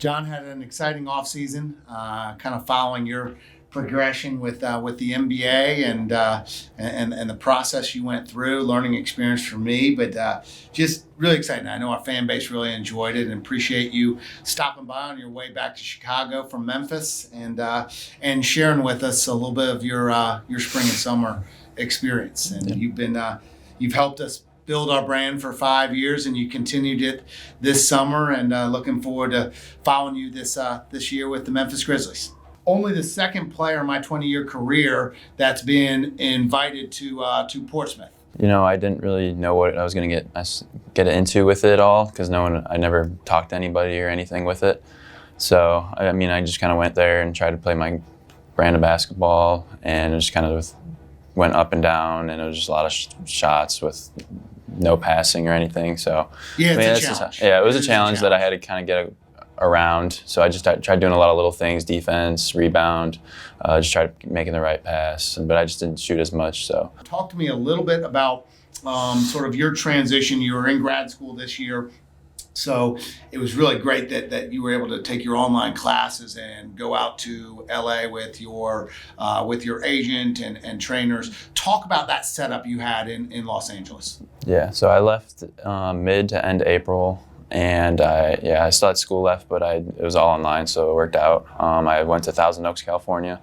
Jon had an exciting offseason, kind of following your progression with the NBA and the process you went through, learning experience for me, but just really exciting. I know our fan base really enjoyed it and appreciate you stopping by on your way back to Chicago from Memphis and sharing with us a little bit of your spring and summer experience. And you've helped us build our brand for 5 years, and you continued it this summer, and looking forward to following you this year with the Memphis Grizzlies. Only the second player in my 20-year career that's been invited to Portsmouth. You know, I didn't really know what I was going to get into with it all because I never talked to anybody or anything with it. So, I mean, I just kind of went there and tried to play my brand of basketball, and it just kind of went up and down, and it was just a lot of shots with no passing or anything. So yeah, it's a challenge. It was a challenge that I had to kind of get around. So I just tried doing a lot of little things: defense, rebound, just tried making the right pass. But I just didn't shoot as much. So talk to me a little bit about sort of your transition. You were in grad school this year, so it was really great that you were able to take your online classes and go out to LA with your agent and trainers. Talk about that setup you had in Los Angeles. Yeah, so I left mid to end April, and I still had school left, but it was all online, so it worked out. I went to Thousand Oaks, California.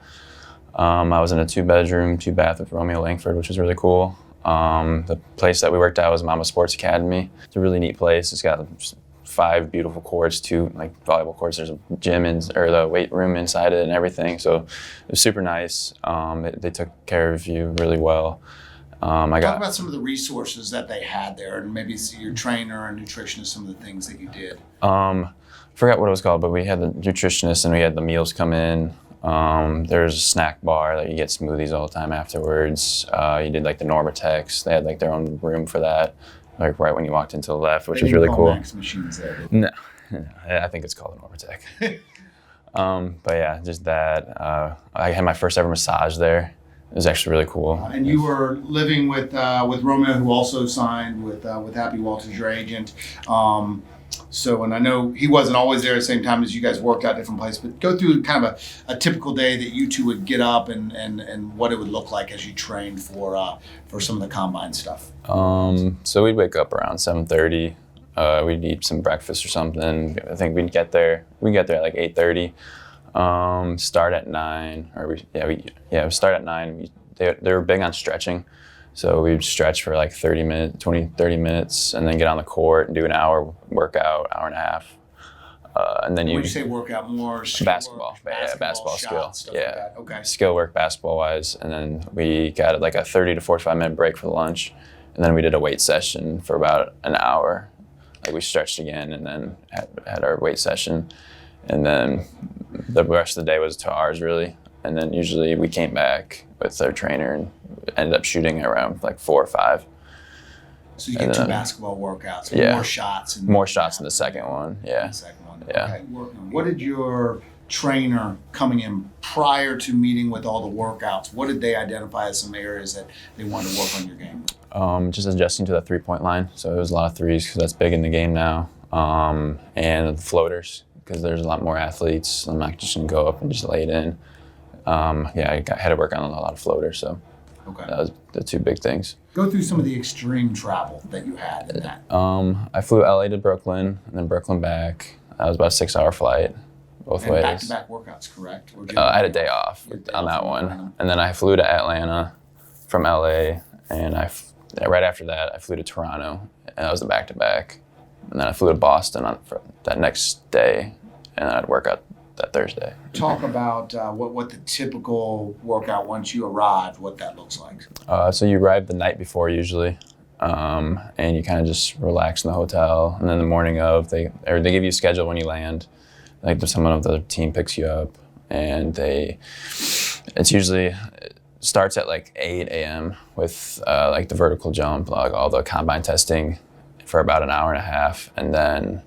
I was in a 2-bedroom, 2-bath with Romeo Langford, which was really cool. The place that we worked at was Mama Sports Academy. It's a really neat place. It's got 5 beautiful courts, 2 volleyball courts. There's a gym or the weight room inside it and everything. So it was super nice. They took care of you really well. Talk about some of the resources that they had there, and maybe see your trainer and nutritionist, some of the things that you did. Forgot what it was called, but we had the nutritionist and we had the meals come in. There's a snack bar that you get smoothies all the time afterwards. You did the Normatex. They had their own room for that, right when you walked into the left, which was really cool. Max machines there. No, I think it's called a Normatec. But yeah, just that. I had my first ever massage there. It was actually really cool. And you were living with Romeo, who also signed with Happy Walters, your agent. And I know he wasn't always there at the same time as you guys worked out different places, but go through kind of a typical day that you two would get up and what it would look like as you trained for some of the combine stuff. So we'd wake up around 7:30. We'd eat some breakfast or something. I think we'd get there at 8:30. Start at 9, we start at 9. They were big on stretching. So we'd stretch for 30 minutes, and then get on the court and do an hour workout, hour and a half. And then when you say workout, more skill basketball, work, basketball shots, skill. Like that. Okay. Skill work basketball-wise. And then we got a 30 to 45-minute break for lunch. And then we did a weight session for about an hour. We stretched again and then had our weight session. And then the rest of the day was 2 hours, really. And then usually we came back with our trainer and ended up shooting around 4 or 5. So you get 2 basketball workouts, more shots. More shots in the second one, yeah. The second one, yeah. Okay. What did your trainer coming in prior to meeting with all the workouts, what did they identify as some areas that they wanted to work on your game? Just adjusting to that 3-point line. So it was a lot of threes because that's big in the game now. And floaters because there's a lot more athletes. I'm not just going to go up and just lay it in. I had to work on a lot of floaters, so that was the 2 big things. Go through some of the extreme travel that you had in that. I flew LA to Brooklyn and then Brooklyn back. That was about a 6-hour flight, both ways. Back-to-back workouts, correct? I had a day off on that one. And then I flew to Atlanta from LA, and right after that, I flew to Toronto, and that was the back-to-back. And then I flew to Boston for that next day, and then I'd work out that Thursday. Talk about what the typical workout once you arrive, what that looks like. So you arrive the night before usually, and you kind of just relax in the hotel. And then the morning of, they give you a schedule when you land. Someone of the team picks you up, and it starts at 8 a.m. with the vertical jump, all the combine testing for about an hour and a half, and then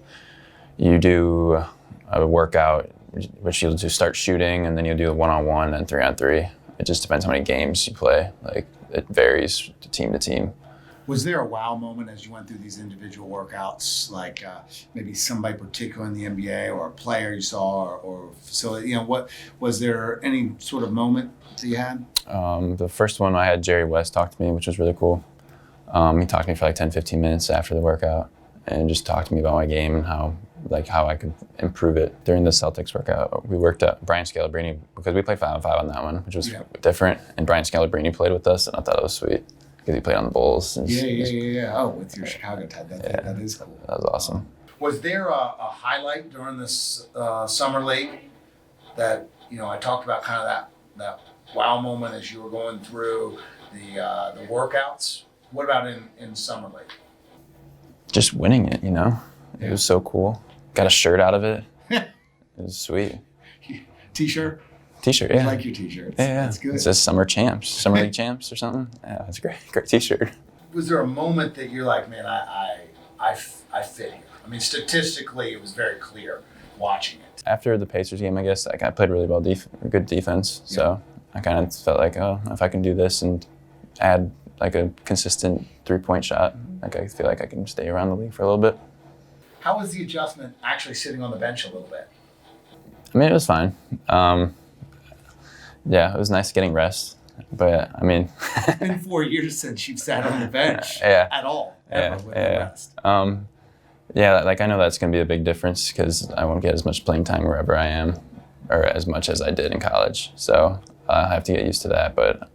you do a workout, which you'll just start shooting, and then you'll do a 1-on-1 and 3-on-3. It just depends how many games you play. It varies team to team. Was there a wow moment as you went through these individual workouts, like maybe somebody particular in the NBA or a player you saw or facility? What was there any sort of moment that you had? The first one I had Jerry West talk to me, which was really cool. He talked to me for like 10, 15 minutes after the workout and just talked to me about my game and how I could improve it. During the Celtics workout, we worked at Brian Scalabrine because we played 5-on-5 on that one, which was different. And Brian Scalabrine played with us, and I thought it was sweet because he played on the Bulls. Yeah. Oh, with your Chicago tie, that is cool. That was awesome. Was there a highlight during this summer league that I talked about, kind of that wow moment as you were going through the workouts? What about in summer league? Just winning it, It was so cool. Got a shirt out of it. It was sweet. T-shirt? T-shirt, yeah. I like your T-shirts. Yeah. That's good. It says Summer League Champs or something. Yeah, it's great. Great T-shirt. Was there a moment that you're like, man, I fit here? I mean, statistically, it was very clear watching it. After the Pacers game, I guess, I played really well, good defense. Yeah. So I kind of felt like, if I can do this and add like a consistent 3-point shot, like I feel like I can stay around the league for a little bit. How was the adjustment actually sitting on the bench a little bit? I mean, it was fine. Yeah, it was nice getting rest. But, I mean... It's been 4 years since you've sat on the bench at all, ever, with the rest. Yeah, like I know that's going to be a big difference because I won't get as much playing time wherever I am, or as much as I did in college. So I have to get used to that. But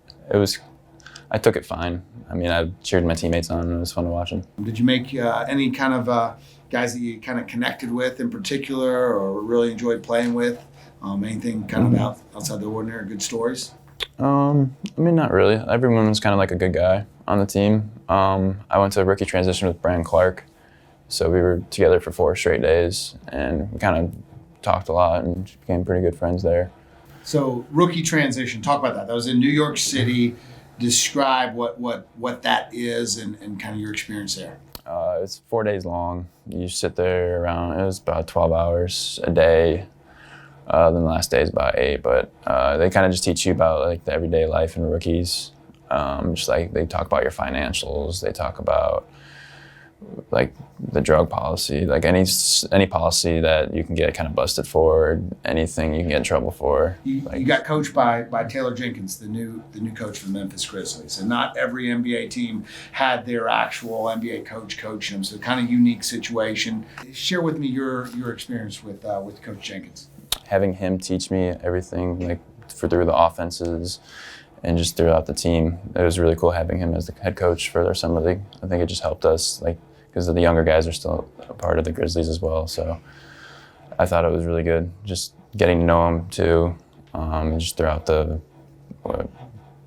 I took it fine. I mean, I cheered my teammates on, and it was fun to watch them. Did you make any kind of guys that you kind of connected with in particular or really enjoyed playing with? Anything kind of outside the ordinary, good stories? I mean, not really. Everyone was kind of like a good guy on the team. I went to a rookie transition with Brandon Clark. So we were together for 4 straight days, and we kind of talked a lot and became pretty good friends there. So rookie transition, talk about that. That was in New York City. Describe what that is and kind of your experience there. It's 4 days long. You sit there around, it was about 12 hours a day. Then the last day is about 8, but they kind of just teach you about like the everyday life in rookies. Just like they talk about your financials, they talk about like the drug policy, like any policy that you can get kind of busted for, anything you can get in trouble for. You got coached by Taylor Jenkins, the new coach for the Memphis Grizzlies, and not every NBA team had their actual NBA coach coaching them, so kind of unique situation. Share with me your experience with Coach Jenkins. Having him teach me everything, like through the offenses and just throughout the team, it was really cool having him as the head coach for their summer league. I think it just helped us, like, because the younger guys are still a part of the Grizzlies as well. So I thought it was really good, just getting to know him too, and just throughout the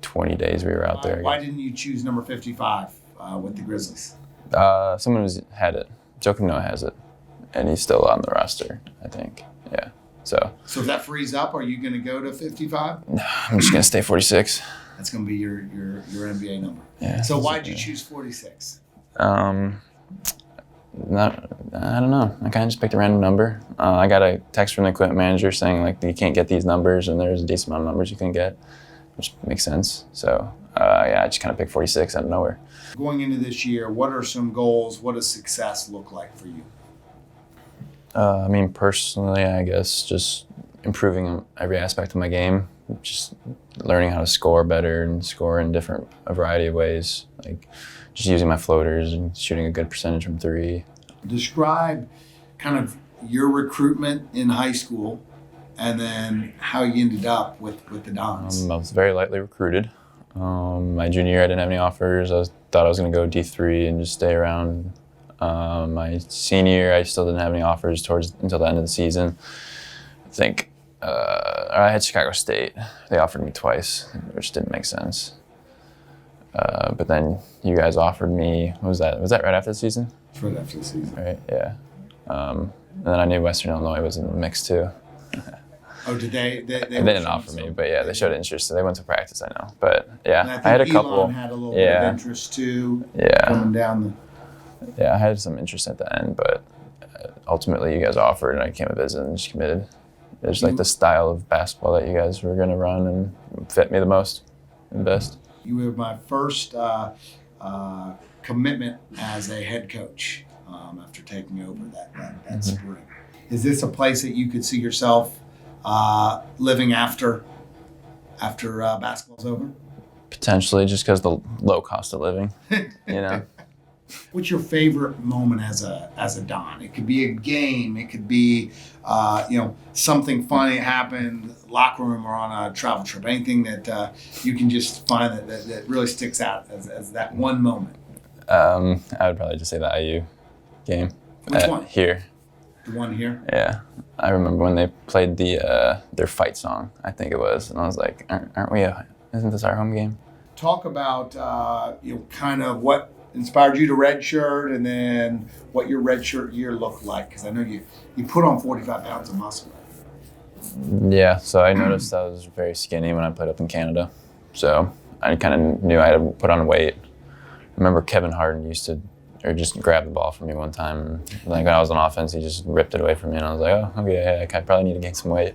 20 days we were out there. Why didn't you choose number 55 with the Grizzlies? Someone had it. Joakim Noah has it, and he's still on the roster, I think. Yeah. So if that frees up, are you going to go to 55? No, I'm just going to stay 46. That's going to be your NBA number. Yeah. So why did you choose 46? I don't know. I kind of just picked a random number. I got a text from the equipment manager saying like you can't get these numbers, and there's a decent amount of numbers you can get, which makes sense. So I just kind of picked 46 out of nowhere. Going into this year, what are some goals? What does success look like for you? I mean, personally, I guess just improving every aspect of my game, just learning how to score better and score in a variety of ways, like just using my floaters and shooting a good percentage from 3. Describe kind of your recruitment in high school and then how you ended up with the Dons. I was very lightly recruited. My junior year, I didn't have any offers. Thought I was going to go D3 and just stay around. My senior year, I still didn't have any offers until the end of the season. I think I had Chicago State. They offered me twice, which didn't make sense. But then you guys offered me, what was that? Was that right after the season? Right after the season. Right, yeah. And then I knew Western Illinois was in the mix too. Oh, did they? They didn't offer me, but yeah, they showed interest. So they went to practice, I know. But yeah, I had a couple. Elon had a little bit of interest too. Yeah. Coming down the. Yeah, I had some interest at the end, but ultimately you guys offered and I came to visit and just committed. It was like the style of basketball that you guys were going to run and fit me the most and best. You were my first commitment as a head coach after taking over that spring. Is this a place that you could see yourself living after basketball's over? Potentially, just because the low cost of living, What's your favorite moment as a Don? It could be a game. It could be something funny that happened, locker room or on a travel trip. Anything that you can just find that really sticks out as that one moment. I would probably just say the IU game. Which one? Here. The one here? Yeah. I remember when they played their fight song, I think it was, and I was like, aren't we, isn't this our home game? Talk about, kind of what inspired you to redshirt and then what your redshirt year looked like, because I know you put on 45 pounds of muscle. Yeah, so I noticed I was very skinny when I played up in Canada, so I kind of knew I had to put on weight. I remember Kevin Harden used to just grab the ball from me one time. Like when I was on offense, he just ripped it away from me, and I was like, oh, okay, I probably need to gain some weight.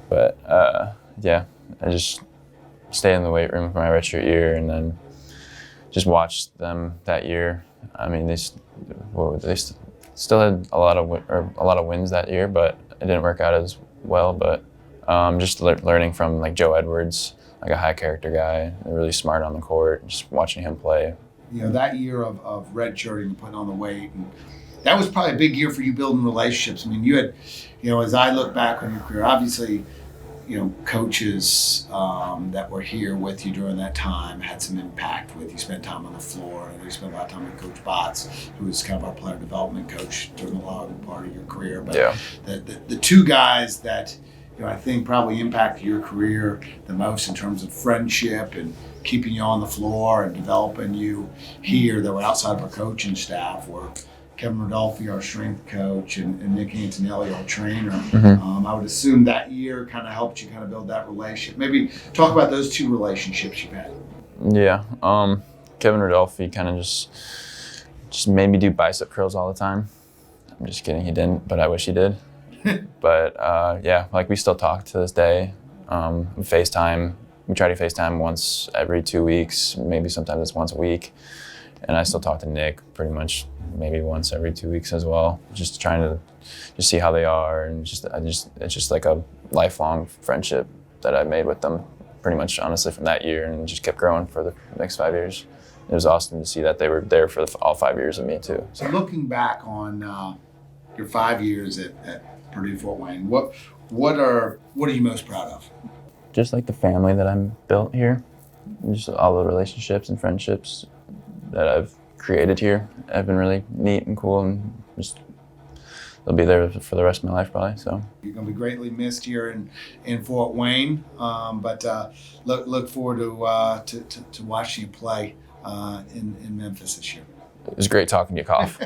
But I just stayed in the weight room for my redshirt year, and then just watched them that year. I mean, they still had a lot of wins that year, but it didn't work out as well. But just learning from like Joe Edwards, like a high character guy, really smart on the court. Just watching him play. That year of redshirting and putting on the weight, and that was probably a big year for you building relationships. I mean, you had, as I look back on your career, obviously, coaches that were here with you during that time had some impact with you. Spent time on the floor. You spent a lot of time with Coach Botts, who was kind of our player development coach during a lot of part of your career. But yeah. the two guys that I think probably impacted your career the most in terms of friendship and keeping you on the floor and developing you here that were outside of our coaching staff were Kevin Rodolfi, our strength coach, and Nick Antonelli, our trainer. Mm-hmm. I would assume that year kind of helped you kind of build that relationship. Maybe talk about those two relationships you've had. Yeah. Kevin Rodolfi kind of just made me do bicep curls all the time. I'm just kidding, he didn't, but I wish he did. But we still talk to this day. FaceTime. We try to FaceTime once every 2 weeks, maybe sometimes it's once a week. And I still talk to Nick pretty much maybe once every 2 weeks as well, just trying to just see how they are, and it's just like a lifelong friendship that I made with them pretty much honestly from that year, and just kept growing for the next 5 years. It was awesome to see that they were there for all 5 years of me too. So looking back on your 5 years at Purdue Fort Wayne, what are you most proud of? Just like the family that I'm built here, just all the relationships and friendships that I've created here have been really neat and cool, and just they'll be there for the rest of my life probably. So you're going to be greatly missed here in Fort Wayne, but look forward to watching you play in Memphis this year. It was great talking to you, Coff.